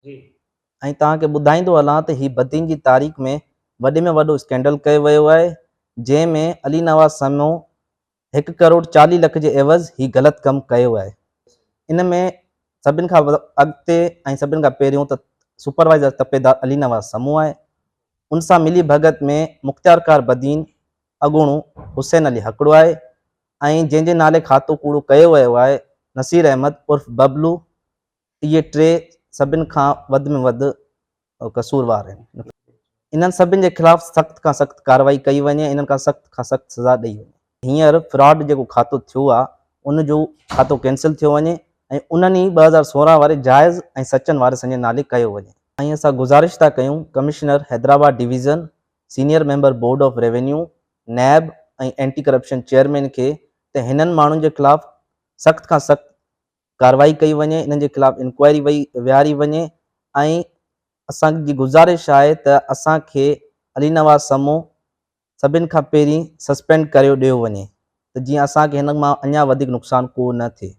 जी ऐं तव्हांखे ॿुधाईंदो हलां त ही बदीन जी तारीख़ में वॾे में वॾो स्कैंडल कयो वियो आहे, जंहिंमें अली नवाज़ समूह 1,40,00,000 जे एवज़ ही ग़लति कमु कयो आहे। इन में सभिनि खां अॻिते ऐं सभिनि खां पहिरियों त सुपरवाइज़र तपेदार अली नवाज़ समूह आहे। उन सां मिली भगत में मुख़्तियार बदीन अॻूणो हुसैन अली हकिड़ो आहे ऐं जंहिंजे नाले खातो कूड़ो कयो वियो आहे नसीर अहमद उर्फ़ बबलू। इहे टे सभिनि खां वधि में वधि कसूरवार आहिनि। इन्हनि सभिनि जे ख़िलाफ़ सख़्त खां सख़्त कार्रवाई कई वञे, इन्हनि खां सख़्त सज़ा ॾेई वञे। हींअर फ्रॉड जेको खातो थियो आहे उनजो खातो कैंसिल थियो वञे ऐं उन्हनि ई 2016 वारे जाइज़ ऐं सचनि वारे संजे नाले कयो वञे। ऐं असां गुज़ारिश था कयूं commissioner Hyderabad division, senior member board of revenue, नैब ऐं एंटी करप्शन चेयरमैन खे त हिननि माण्हुनि जे ख़िलाफ़ सख़्त खां सख़्त कार्रवाई कई वञे, इन्हनि जे ख़िलाफ़ इंक्वायरी विहारी वञे ऐं असांजी गुज़ारिश आहे त असांखे अली नवाज़ समूह सभिनि खां पहिरीं सस्पेंड करे ॾियो वञे त जीअं असांखे हिन मां अञा वधीक नुक़सानु को न थिए।